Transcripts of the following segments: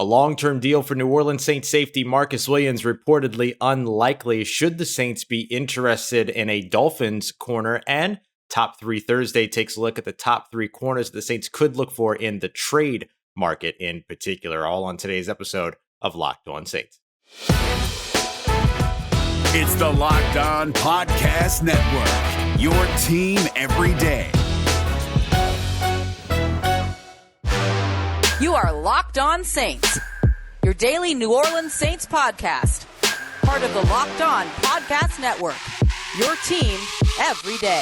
A long-term deal for New Orleans Saints safety Marcus Williams reportedly unlikely. Should the Saints be interested in a Dolphins corner? And Top 3 Thursday takes a look at the top 3 corners the Saints could look for in the trade market in particular, all on today's episode of Locked On Saints. It's the Locked On Podcast Network, your team every day. You are Locked On Saints, your daily New Orleans Saints podcast. Part of the Locked On Podcast Network, your team every day.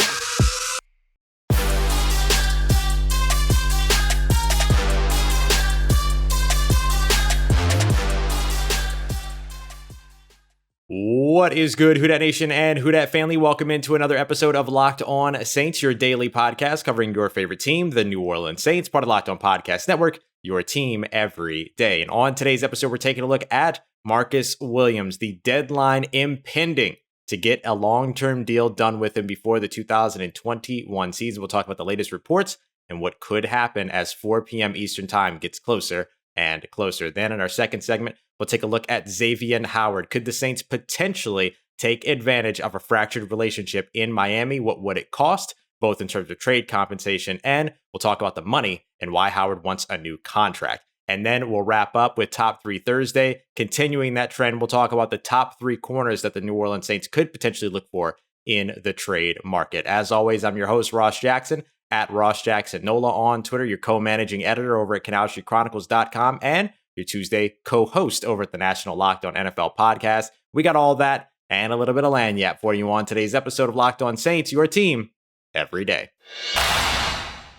What is good, Who Dat Nation and Who Dat family? Welcome into another episode of Locked On Saints, your daily podcast covering your favorite team, the New Orleans Saints, part of Locked On Podcast Network, your team every day. And on today's episode, we're taking a look at Marcus Williams, the deadline impending to get a long-term deal done with him before the 2021 season. We'll talk about the latest reports and what could happen as 4 p.m. Eastern time gets closer and closer. Then in our second segment, we'll take a look at Xavien Howard. Could the Saints potentially take advantage of a fractured relationship in Miami? What would it cost, both in terms of trade compensation, and we'll talk about the money and why Howard wants a new contract. And then we'll wrap up with Top 3 Thursday. Continuing that trend, we'll talk about the top 3 corners that the New Orleans Saints could potentially look for in the trade market. As always, I'm your host, Ross Jackson, at Ross Jackson Nola on Twitter, your co-managing editor over at CanalStreetChronicles.com, and your Tuesday co-host over at the National Locked On NFL podcast. We got all that and a little bit of lagniappe for you on today's episode of Locked On Saints, your team every day.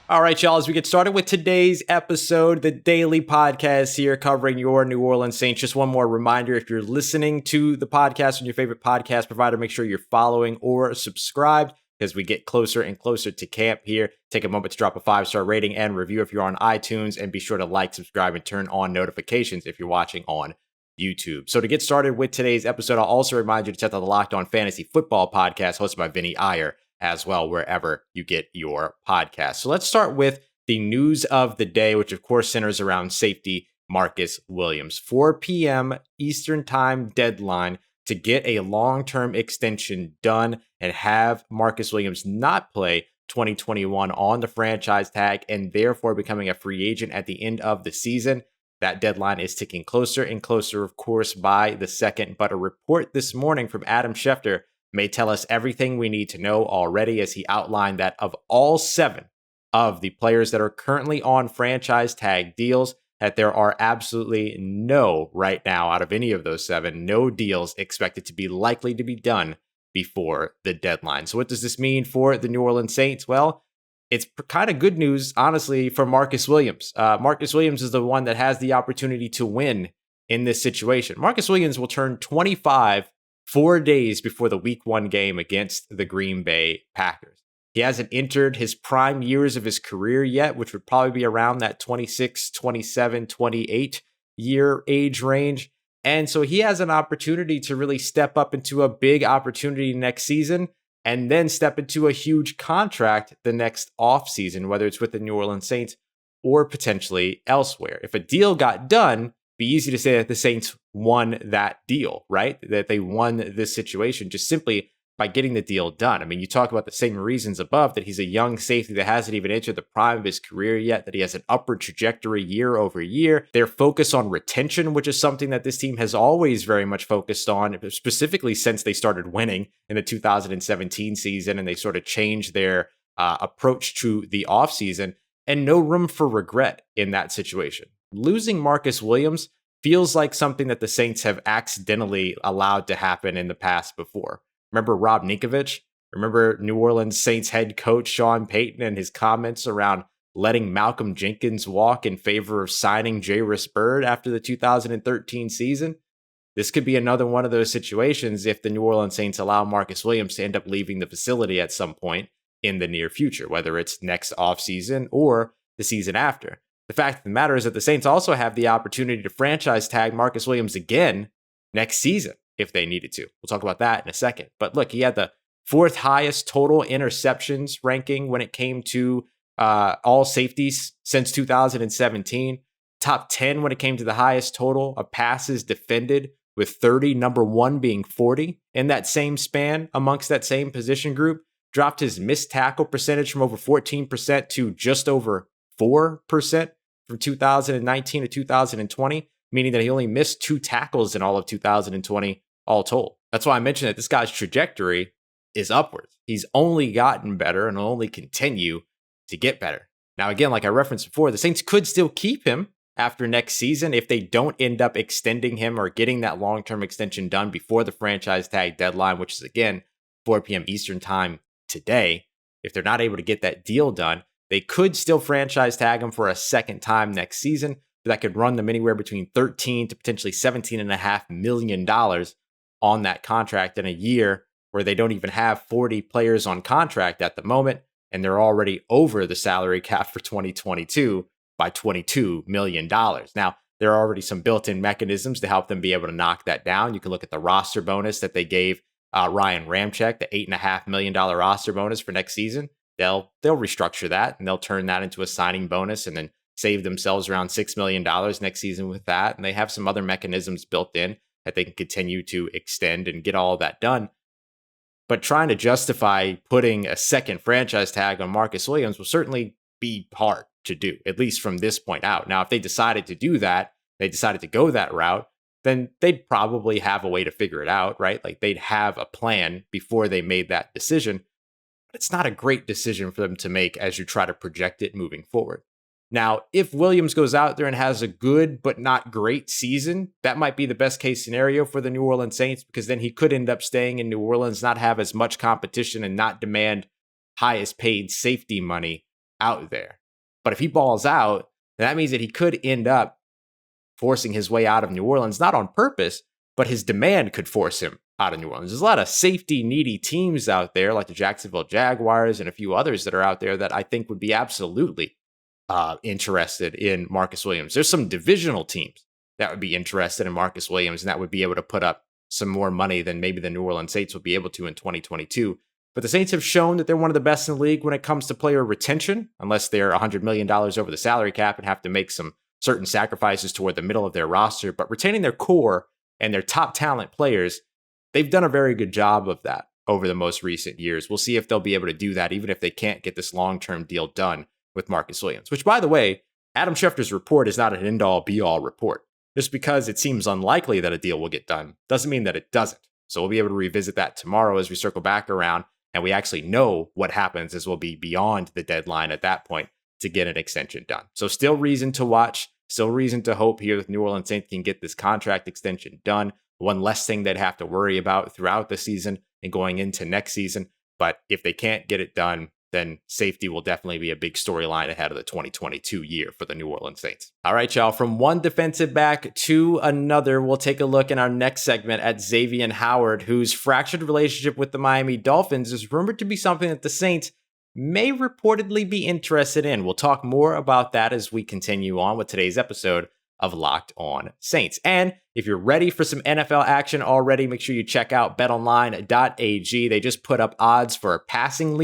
All right, y'all, as we get started with today's episode, the daily podcast here covering your New Orleans Saints. Just one more reminder, if you're listening to the podcast on your favorite podcast provider, make sure you're following or subscribed as we get closer and closer to camp here. Take a moment to drop a 5-star rating and review if you're on iTunes, and be sure to like, subscribe, and turn on notifications if you're watching on YouTube. So to get started with today's episode, I'll also remind you to check out the Locked On Fantasy Football podcast hosted by Vinny Iyer as well, wherever you get your podcast. So let's start with the news of the day, which of course centers around safety Marcus Williams. 4 p.m. Eastern time deadline to get a long-term extension done and have Marcus Williams not play 2021 on the franchise tag and therefore becoming a free agent at the end of the season. That deadline is ticking closer and closer, of course, by the second. But a report this morning from Adam Schefter may tell us everything we need to know already, as he outlined that of all 7 of the players that are currently on franchise tag deals, that there are absolutely no, right now, out of any of those 7, no deals expected to be likely to be done before the deadline. So what does this mean for the New Orleans Saints? Well, it's kind of good news, honestly, for Marcus Williams. Marcus Williams is the one that has the opportunity to win in this situation. Marcus Williams will turn 25 4 days before the Week 1 game against the Green Bay Packers. He hasn't entered his prime years of his career yet, which would probably be around that 26, 27, 28 year age range. And so he has an opportunity to really step up into a big opportunity next season and then step into a huge contract the next offseason, whether it's with the New Orleans Saints or potentially elsewhere. If a deal got done, be easy to say that the Saints won that deal, right? That they won this situation just simply by getting the deal done. I mean, you talk about the same reasons above, that he's a young safety that hasn't even entered the prime of his career yet, that he has an upward trajectory year over year. Their focus on retention, which is something that this team has always very much focused on, specifically since they started winning in the 2017 season and they sort of changed their approach to the offseason, and no room for regret in that situation. Losing Marcus Williams feels like something that the Saints have accidentally allowed to happen in the past before. Remember Rob Ninkovich? Remember New Orleans Saints head coach Sean Payton and his comments around letting Malcolm Jenkins walk in favor of signing Jairus Byrd after the 2013 season? This could be another one of those situations if the New Orleans Saints allow Marcus Williams to end up leaving the facility at some point in the near future, whether it's next offseason or the season after. The fact of the matter is that the Saints also have the opportunity to franchise tag Marcus Williams again next season if they needed to. We'll talk about that in a second. But look, he had the 4th highest total interceptions ranking when it came to all safeties since 2017. top 10 when it came to the highest total of passes defended, with 30, number one being 40 in that same span amongst that same position group. Dropped his missed tackle percentage from over 14% to just over 4% from 2019 to 2020, meaning that he only missed 2 tackles in all of 2020 all told. That's why I mentioned that this guy's trajectory is upwards. He's only gotten better and will only continue to get better. Now, again, like I referenced before, the Saints could still keep him after next season if they don't end up extending him or getting that long-term extension done before the franchise tag deadline, which is, again, 4 p.m. Eastern time today. If they're not able to get that deal done, they could still franchise tag him for a second time next season. But that could run them anywhere between $13 to potentially $17.5 million on that contract in a year where they don't even have 40 players on contract at the moment, and they're already over the salary cap for 2022 by $22 million. Now, there are already some built-in mechanisms to help them be able to knock that down. You can look at the roster bonus that they gave Ryan Ramczyk, the $8.5 million roster bonus for next season. They'll restructure that, and they'll turn that into a signing bonus and then save themselves around $6 million next season with that. And they have some other mechanisms built in that they can continue to extend and get all of that done. But trying to justify putting a second franchise tag on Marcus Williams will certainly be hard to do, at least from this point out. Now, if they decided to do that, they decided to go that route, then they'd probably have a way to figure it out, right? Like they'd have a plan before they made that decision. But it's not a great decision for them to make as you try to project it moving forward. Now, if Williams goes out there and has a good but not great season, that might be the best case scenario for the New Orleans Saints, because then he could end up staying in New Orleans, not have as much competition and not demand highest paid safety money out there. But if he balls out, then that means that he could end up forcing his way out of New Orleans, not on purpose, but his demand could force him out of New Orleans. There's a lot of safety needy teams out there, like the Jacksonville Jaguars and a few others that are out there that I think would be absolutely interested in Marcus Williams. There's some divisional teams that would be interested in Marcus Williams and that would be able to put up some more money than maybe the New Orleans Saints will be able to in 2022. But the Saints have shown that they're one of the best in the league when it comes to player retention, unless they're $100 million over the salary cap and have to make some certain sacrifices toward the middle of their roster. But retaining their core and their top talent players, they've done a very good job of that over the most recent years. We'll see if they'll be able to do that, even if they can't get this long-term deal done with Marcus Williams, which, by the way, Adam Schefter's report is not an end-all be-all report. Just because it seems unlikely that a deal will get done doesn't mean that it doesn't. So we'll be able to revisit that tomorrow as we circle back around and we actually know what happens, as we'll be beyond the deadline at that point to get an extension done. So still reason to watch, still reason to hope here that New Orleans Saints can get this contract extension done. One less thing they'd have to worry about throughout the season and going into next season. But if they can't get it done, then safety will definitely be a big storyline ahead of the 2022 year for the New Orleans Saints. All right, y'all, from one defensive back to another, we'll take a look in our next segment at Xavien Howard, whose fractured relationship with the Miami Dolphins is rumored to be something that the Saints may reportedly be interested in. We'll talk more about that as we continue on with today's episode of Locked On Saints. And if you're ready for some NFL action already, make sure you check out BetOnline.ag. They just put up odds for passing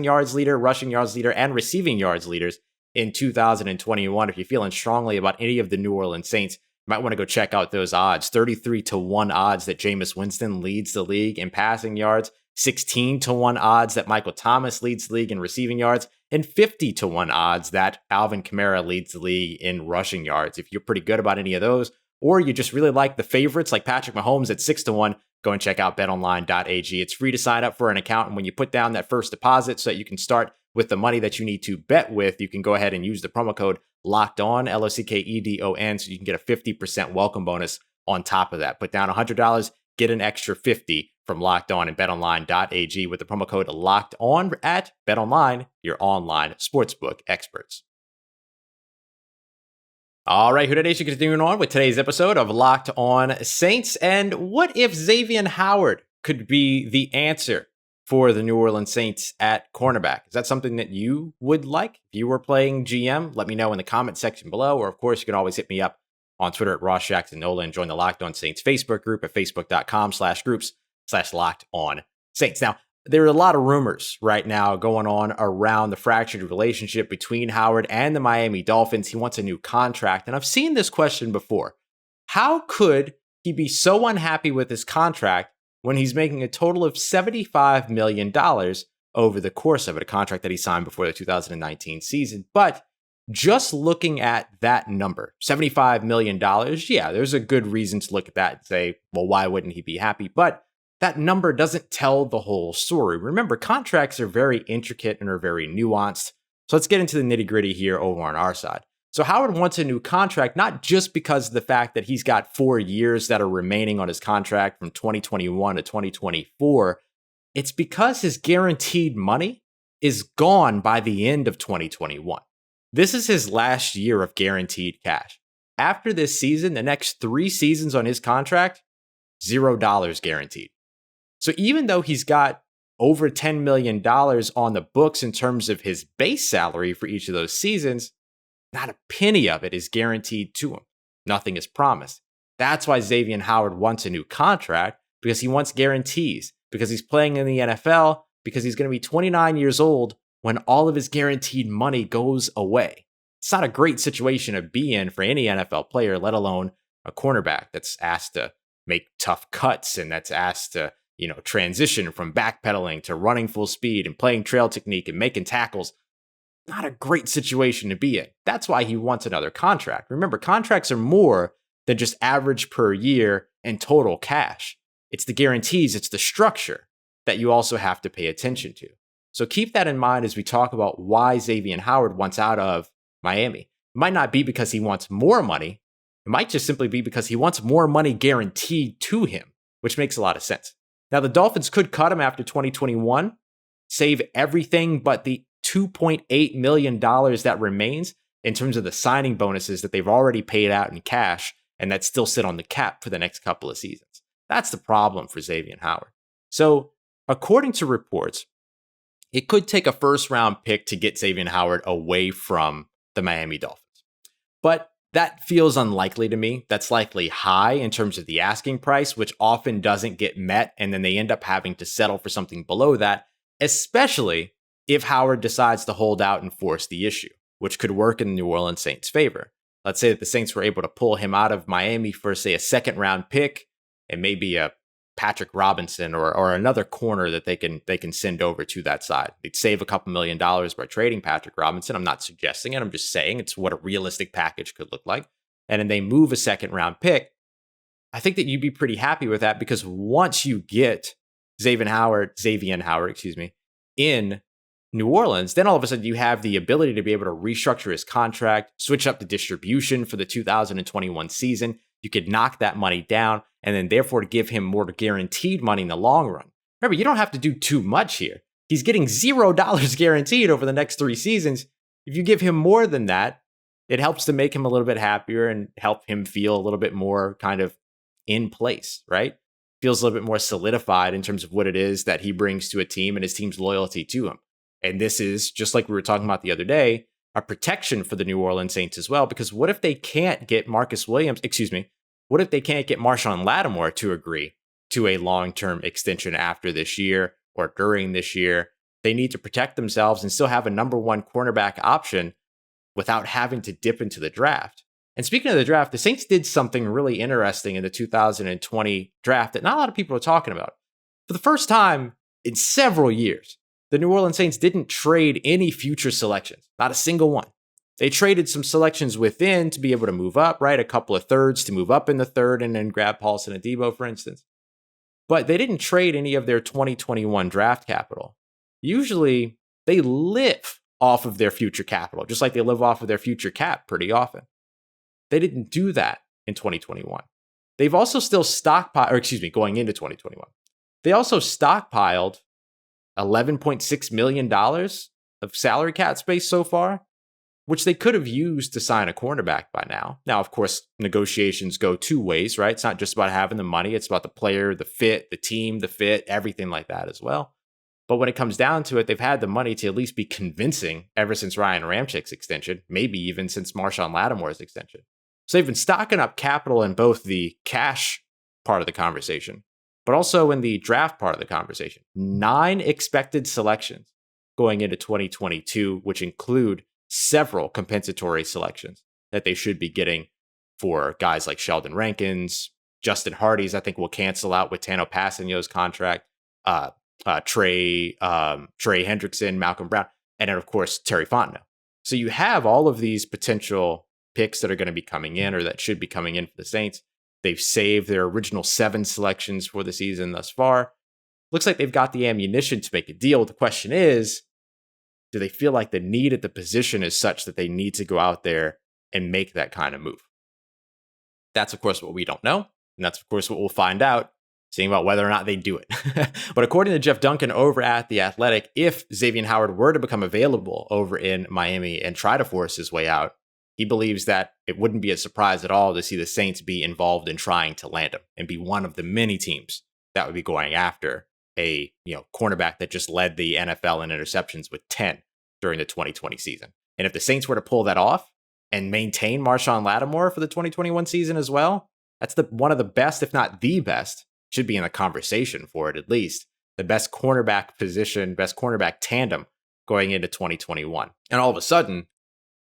yards leader, rushing yards leader, and receiving yards leaders in 2021. If you're feeling strongly about any of the New Orleans Saints, you might want to go check out those odds. 33-1 odds that Jameis Winston leads the league in passing yards, 16-1 odds that Michael Thomas leads the league in receiving yards, and 50-1 odds that Alvin Kamara leads the league in rushing yards. If you're pretty good about any of those, or you just really like the favorites like Patrick Mahomes at 6-1, go and check out betonline.ag. It's free to sign up for an account, and when you put down that first deposit so that you can start with the money that you need to bet with, you can go ahead and use the promo code LOCKEDON, LOCKEDON, so you can get a 50% welcome bonus on top of that. Put down $100, get an extra $50 from Locked On and betonline.ag with the promo code Locked On at BetOnline, your online sportsbook experts. All right, Who Dat Nation, continuing on with today's episode of Locked On Saints. And what if Xavien Howard could be the answer for the New Orleans Saints at cornerback? Is that something that you would like if you were playing GM? Let me know in the comment section below, or of course, you can always hit me up on Twitter at Ross Jackson Nola and join the Locked On Saints Facebook group at facebook.com/groups/Locked On Saints. Now, there are a lot of rumors right now going on around the fractured relationship between Howard and the Miami Dolphins. He wants a new contract. And I've seen this question before. How could he be so unhappy with his contract when he's making a total of $75 million over the course of it, a contract that he signed before the 2019 season? But just looking at that number, $75 million, yeah, there's a good reason to look at that and say, well, why wouldn't he be happy? But that number doesn't tell the whole story. Remember, contracts are very intricate and are very nuanced. So let's get into the nitty gritty here over on our side. So Howard wants a new contract, not just because of the fact that he's got 4 years that are remaining on his contract from 2021 to 2024. It's because his guaranteed money is gone by the end of 2021. This is his last year of guaranteed cash. After this season, the next 3 seasons on his contract, $0 guaranteed. So even though he's got over $10 million on the books in terms of his base salary for each of those seasons, not a penny of it is guaranteed to him. Nothing is promised. That's why Xavien Howard wants a new contract, because he wants guarantees, because he's playing in the NFL, because he's going to be 29 years old when all of his guaranteed money goes away. It's not a great situation to be in for any NFL player, let alone a cornerback that's asked to make tough cuts and that's asked to, transition from backpedaling to running full speed and playing trail technique and making tackles. Not a great situation to be in. That's why he wants another contract. Remember, contracts are more than just average per year and total cash. It's the guarantees, it's the structure that you also have to pay attention to. So keep that in mind as we talk about why Xavien Howard wants out of Miami. It might not be because he wants more money. It might just simply be because he wants more money guaranteed to him, which makes a lot of sense. Now, the Dolphins could cut him after 2021, save everything but the $2.8 million that remains in terms of the signing bonuses that they've already paid out in cash and that still sit on the cap for the next couple of seasons. That's the problem for Xavien Howard. So, according to reports, it could take a first-round pick to get Xavien Howard away from the Miami Dolphins. But that feels unlikely to me. That's likely high in terms of the asking price, which often doesn't get met, and then they end up having to settle for something below that, especially if Howard decides to hold out and force the issue, which could work in the New Orleans Saints' favor. Let's say that the Saints were able to pull him out of Miami for, say, a second-round pick and maybe a Patrick Robinson or another corner that they can send over to that side. They'd save a couple $1 million by trading Patrick Robinson. I'm not suggesting it. I'm just saying it's what a realistic package could look like. And then they move a second round pick. I think that you'd be pretty happy with that, because once you get Xavien Howard, in New Orleans, then all of a sudden you have the ability to be able to restructure his contract, switch up the distribution for the 2021 season. You could knock that money down and then therefore give him more guaranteed money in the long run. Remember, you don't have to do too much here. He's getting $0 guaranteed over the next 3 seasons. If you give him more than that, it helps to make him a little bit happier and help him feel a little bit more kind of in place, right? Feels a little bit more solidified in terms of what it is that he brings to a team and his team's loyalty to him. And this is, just like we were talking about the other day, a protection for the New Orleans Saints as well, because what if they can't get what if they can't get Marshawn Lattimore to agree to a long-term extension after this year or during this year? They need to protect themselves and still have a number 1 cornerback option without having to dip into the draft. And speaking of the draft, the Saints did something really interesting in the 2020 draft that not a lot of people are talking about. For the first time in several years, the New Orleans Saints didn't trade any future selections, not a single one. They traded some selections within to be able to move up, right? A couple of thirds to move up in the third and then grab Paulson and Debo, for instance. But they didn't trade any of their 2021 draft capital. Usually, they live off of their future capital, just like they live off of their future cap pretty often. They didn't do that in 2021. They've also still going into 2021. They also stockpiled $11.6 million of salary cap space so far, which they could have used to sign a cornerback by now. Now, of course, negotiations go 2 ways, right? It's not just about having the money. It's about the player, the fit, the team, the fit, everything like that as well. But when it comes down to it, they've had the money to at least be convincing ever since Ryan Ramczyk's extension, maybe even since Marshawn Lattimore's extension. So they've been stocking up capital in both the cash part of the conversation, but also in the draft part of the conversation. 9 expected selections going into 2022, which include several compensatory selections that they should be getting for guys like Sheldon Rankins, Justin Hardy's, I think will cancel out with Tano Passanio's contract, Trey Hendrickson, Malcolm Brown, and then of course Terry Fontenot. So you have all of these potential picks that are going to be coming in or that should be coming in for the Saints. They've saved their original 7 selections for the season thus far. Looks like they've got the ammunition to make a deal. The question is, do they feel like the need at the position is such that they need to go out there and make that kind of move? That's, of course, what we don't know. And that's, of course, what we'll find out, seeing about whether or not they do it. But according to Jeff Duncan over at The Athletic, if Xavien Howard were to become available over in Miami and try to force his way out, he believes that it wouldn't be a surprise at all to see the Saints be involved in trying to land him and be one of the many teams that would be going after a cornerback that just led the NFL in interceptions with 10 during the 2020 season. And if the Saints were to pull that off and maintain Marshawn Lattimore for the 2021 season as well, that's one of the best, if not the best, should be in the conversation for it at least, the best cornerback position, best cornerback tandem going into 2021. And all of a sudden,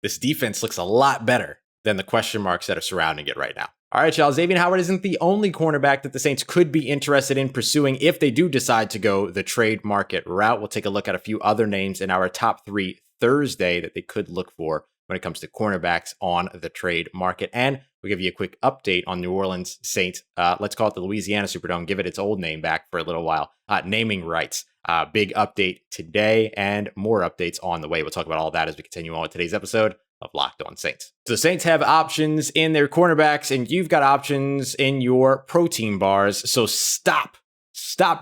this defense looks a lot better than the question marks that are surrounding it right now. All right, y'all. Xavien Howard isn't the only cornerback that the Saints could be interested in pursuing if they do decide to go the trade market route. We'll take a look at a few other names in our top 3 Thursday that they could look for when it comes to cornerbacks on the trade market. And we'll give you a quick update on New Orleans Saints. Let's call it the Louisiana Superdome. Give it its old name back for a little while. Naming rights. Big update today and more updates on the way. We'll talk about all that as we continue on with today's episode of Locked On Saints. So the Saints have options in their cornerbacks, and you've got options in your protein bars. So stop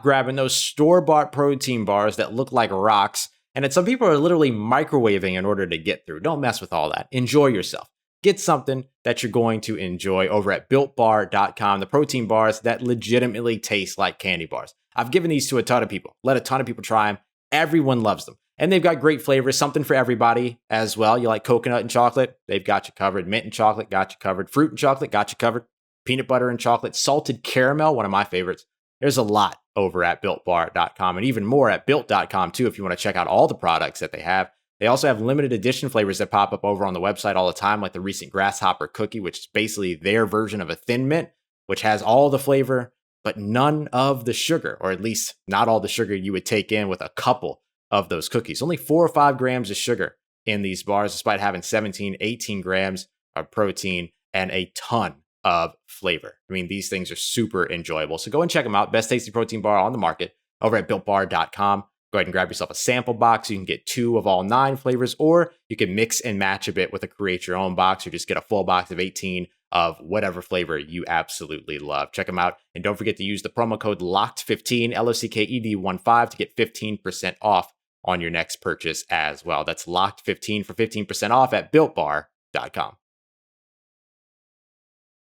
grabbing those store-bought protein bars that look like rocks and that some people are literally microwaving in order to get through. Don't mess with all that. Enjoy yourself. Get something that you're going to enjoy over at BuiltBar.com, the protein bars that legitimately taste like candy bars. I've given these to a ton of people. Let a ton of people try them. Everyone loves them. And they've got great flavors, something for everybody as well. You like coconut and chocolate? They've got you covered. Mint and chocolate, got you covered. Fruit and chocolate, got you covered. Peanut butter and chocolate. Salted caramel, one of my favorites. There's a lot over at BuiltBar.com and even more at Built.com too if you want to check out all the products that they have. They also have limited edition flavors that pop up over on the website all the time, like the recent Grasshopper Cookie, which is basically their version of a Thin Mint, which has all the flavor, but none of the sugar, or at least not all the sugar you would take in with a couple of those cookies. Only 4 or 5 grams of sugar in these bars, despite having 17, 18 grams of protein and a ton of flavor. I mean, these things are super enjoyable. So go and check them out. Best tasty protein bar on the market over at BuiltBar.com. Go ahead and grab yourself a sample box. You can get 2 of all 9 flavors, or you can mix and match a bit with a create your own box, or just get a full box of 18 of whatever flavor you absolutely love. Check them out. And don't forget to use the promo code LOCKED15, LOCKED15 to get 15% off on your next purchase as well. That's LOCKED15 for 15% off at BuiltBar.com.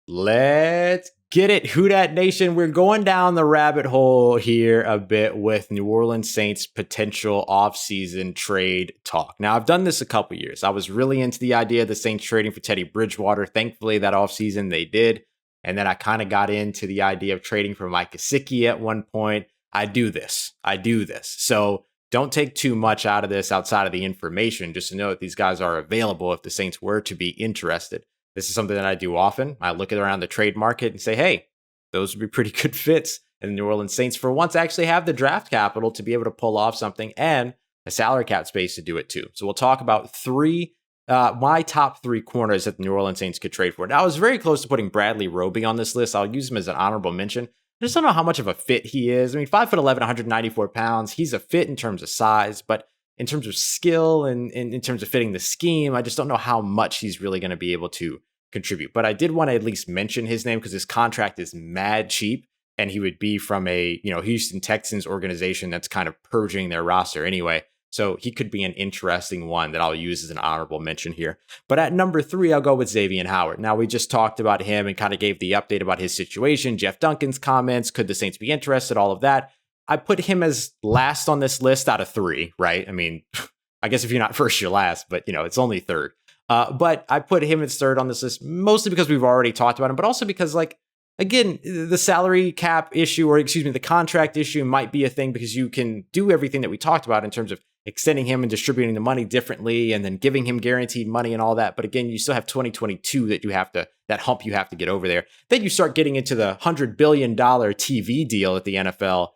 Let's get it, Who Dat Nation. We're going down the rabbit hole here a bit with New Orleans Saints potential offseason trade talk. Now, I've done this a couple years. I was really into the idea of the Saints trading for Teddy Bridgewater. Thankfully, that offseason they did. And then I kind of got into the idea of trading for Mike Gesicki at one point. I do this. So don't take too much out of this outside of the information, just to know that these guys are available if the Saints were to be interested. This is something that I do often. I look at around the trade market and say, hey, those would be pretty good fits. And the New Orleans Saints, for once, actually have the draft capital to be able to pull off something and a salary cap space to do it too. So we'll talk about my top 3 corners that the New Orleans Saints could trade for. Now, I was very close to putting Bradley Roby on this list. I'll use him as an honorable mention. I just don't know how much of a fit he is. I mean, 5'11", 194 pounds. He's a fit in terms of size, but in terms of skill and in terms of fitting the scheme, I just don't know how much he's really going to be able to contribute. But I did want to at least mention his name because his contract is mad cheap, and he would be from a Houston Texans organization that's kind of purging their roster anyway. So he could be an interesting one that I'll use as an honorable mention here. But at number 3, I'll go with Xavien Howard. Now, we just talked about him and kind of gave the update about his situation, Jeff Duncan's comments, could the Saints be interested, all of that. I put him as last on this list out of 3, right? I mean, I guess if you're not first, you're last, but it's only third. But I put him as third on this list, mostly because we've already talked about him, but also because again, the salary cap issue, or excuse me, the contract issue might be a thing because you can do everything that we talked about in terms of extending him and distributing the money differently and then giving him guaranteed money and all that. But again, you still have 2022 that hump you have to get over there. Then you start getting into the $100 billion TV deal that the NFL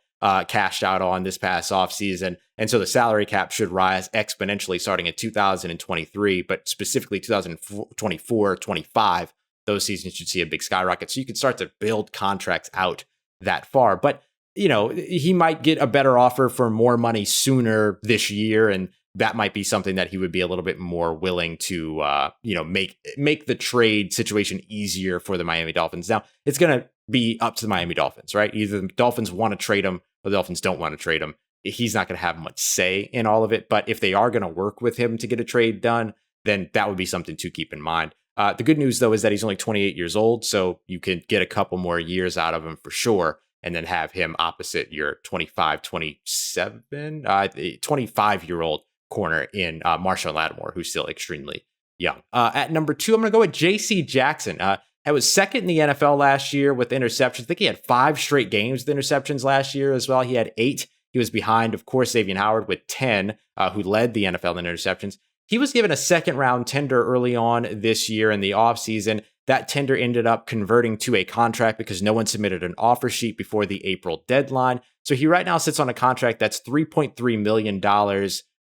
cashed out on this past offseason. And so the salary cap should rise exponentially starting in 2023, but specifically 2024, 25, those seasons should see a big skyrocket. So you can start to build contracts out that far. But, he might get a better offer for more money sooner this year. And that might be something that he would be a little bit more willing to, make the trade situation easier for the Miami Dolphins. Now, it's going to be up to the Miami Dolphins, right? Either the Dolphins want to trade him or the Dolphins don't want to trade him. He's not going to have much say in all of it. But if they are going to work with him to get a trade done, then that would be something to keep in mind. The good news, though, is that he's only 28 years old, so you can get a couple more years out of him for sure, and then have him opposite your 25-year-old corner in Marshawn Lattimore, who's still extremely young. At number 2, I'm going to go with J.C. Jackson. He was second in the NFL last year with interceptions. I think he had 5 straight games with interceptions last year as well. He had 8. He was behind, of course, Xavien Howard with 10, who led the NFL in interceptions. He was given a second-round tender early on this year in the offseason. That tender ended up converting to a contract because no one submitted an offer sheet before the April deadline. So he right now sits on a contract that's $3.3 million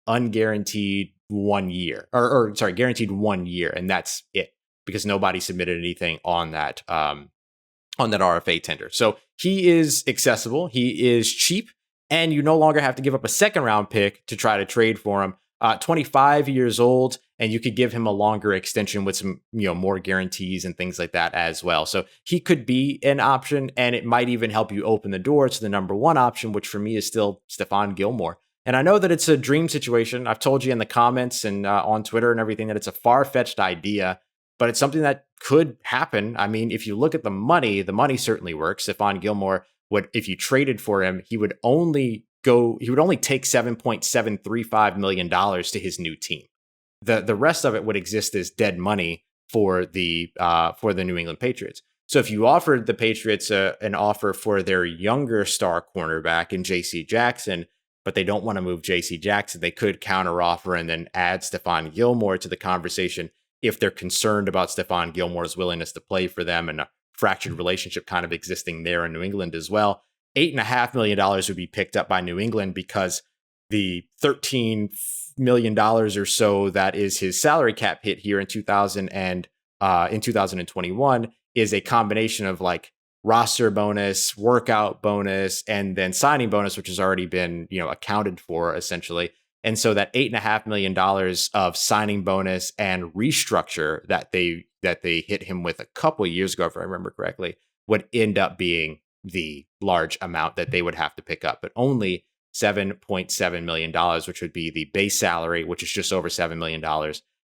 unguaranteed 1 year, guaranteed 1 year, and that's it because nobody submitted anything on that RFA tender. So he is accessible, he is cheap, and you no longer have to give up a second-round pick to try to trade for him. 25 years old, and you could give him a longer extension with some, more guarantees and things like that as well. So he could be an option, and it might even help you open the door to the number 1 option, which for me is still Stephon Gilmore. And I know that it's a dream situation. I've told you in the comments and on Twitter and everything that it's a far-fetched idea, but it's something that could happen. I mean, if you look at the money certainly works. Stephon Gilmore if you traded for him, he would only take $7.735 million to his new team. The rest of it would exist as dead money for the New England Patriots. So if you offered the Patriots an offer for their younger star cornerback in J.C. Jackson, but they don't want to move J.C. Jackson, they could counteroffer and then add Stephon Gilmore to the conversation if they're concerned about Stephon Gilmore's willingness to play for them and a fractured relationship kind of existing there in New England as well. $8.5 million would be picked up by New England because the $13 million or so that is his salary cap hit here in 2021 is a combination of like roster bonus, workout bonus, and then signing bonus, which has already been accounted for essentially. And so that $8.5 million of signing bonus and restructure that they hit him with a couple of years ago, if I remember correctly, would end up being the large amount that they would have to pick up, but only $7.7 million, which would be the base salary, which is just over $7 million.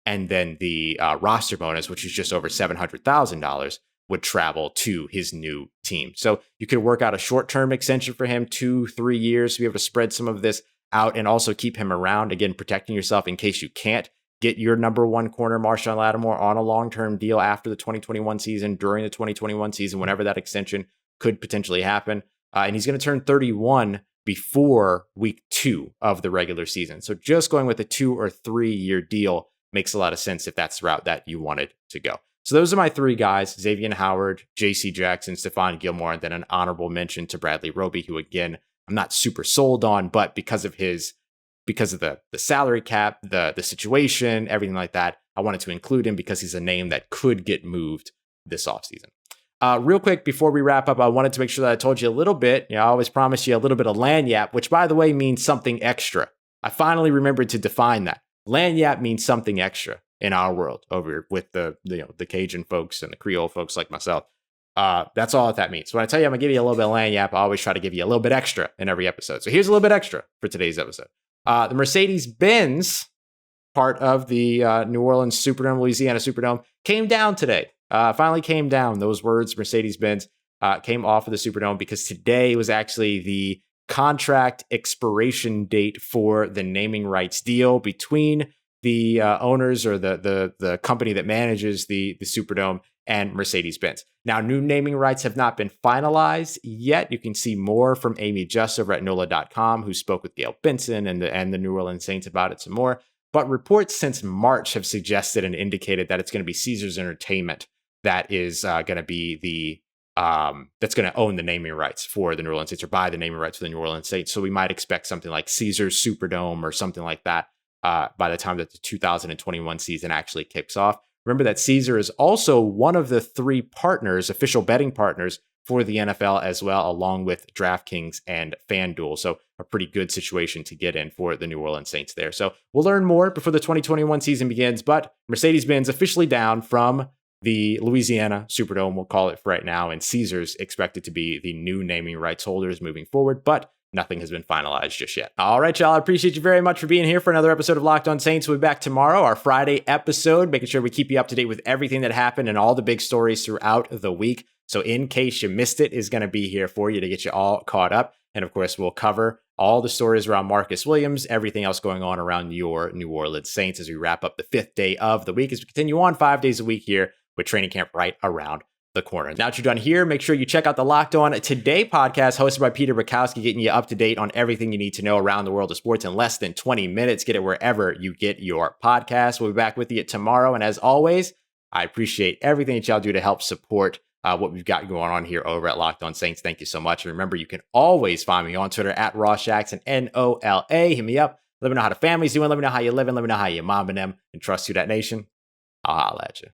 And then the roster bonus, which is just over $700,000, would travel to his new team. So you could work out a short-term extension for him, 2-3 years, to be able to spread some of this out and also keep him around, again, protecting yourself in case you can't get your number 1 corner, Marshawn Lattimore, on a long-term deal after the 2021 season, during the 2021 season, whenever that extension could potentially happen. And he's going to turn 31 before week 2 of the regular season. So just going with a 2 or 3 year deal makes a lot of sense if that's the route that you wanted to go. So those are my 3 guys: Xavien Howard, J.C. Jackson, Stephon Gilmore, and then an honorable mention to Bradley Roby, who again, I'm not super sold on, but because of the salary cap, the situation, everything like that, I wanted to include him because he's a name that could get moved this offseason. Real quick, before we wrap up, I wanted to make sure that I told you a little bit. I always promise you a little bit of lagniappe, which, by the way, means something extra. I finally remembered to define that. Lagniappe means something extra in our world over with the Cajun folks and the Creole folks like myself. That's all that means. So when I tell you I'm going to give you a little bit of lagniappe, I always try to give you a little bit extra in every episode. So here's a little bit extra for today's episode. The Mercedes-Benz part of the New Orleans Superdome, Louisiana Superdome, came down today. Finally came down. Those words, Mercedes-Benz, came off of the Superdome because today was actually the contract expiration date for the naming rights deal between the owners or the company that manages the Superdome and Mercedes-Benz. Now, new naming rights have not been finalized yet. You can see more from Amy Just over at NOLA.com, who spoke with Gail Benson and the New Orleans Saints about it some more. But reports since March have suggested and indicated that it's going to be Caesars Entertainment that is going to be that's going to own the naming rights for the New Orleans Saints, or buy the naming rights for the New Orleans Saints. So we might expect something like Caesars Superdome or something like that by the time that the 2021 season actually kicks off. Remember that Caesar is also one of the 3 partners, official betting partners for the NFL as well, along with DraftKings and FanDuel. So a pretty good situation to get in for the New Orleans Saints there. So we'll learn more before the 2021 season begins, but Mercedes-Benz officially down from the Louisiana Superdome, we'll call it for right now, and Caesars expected to be the new naming rights holders moving forward, but nothing has been finalized just yet. All right, y'all. I appreciate you very much for being here for another episode of Locked On Saints. We'll be back tomorrow, our Friday episode, making sure we keep you up to date with everything that happened and all the big stories throughout the week. So in case you missed it, is going to be here for you to get you all caught up. And of course, we'll cover all the stories around Marcus Williams, everything else going on around your New Orleans Saints as we wrap up the 5th day of the week, as we continue on 5 days a week here with training camp right around the corner. Now that you're done here, make sure you check out the Locked On Today podcast hosted by Peter Bukowski, getting you up to date on everything you need to know around the world of sports in less than 20 minutes. Get it wherever you get your podcast. We'll be back with you tomorrow. And as always, I appreciate everything that y'all do to help support what we've got going on here over at Locked On Saints. Thank you so much. And remember, you can always find me on Twitter at Ross Jackson, NOLA. Hit me up. Let me know how the family's doing. Let me know how you're living. Let me know how you're momming them. And trust you, Dat Nation. I'll holla at you.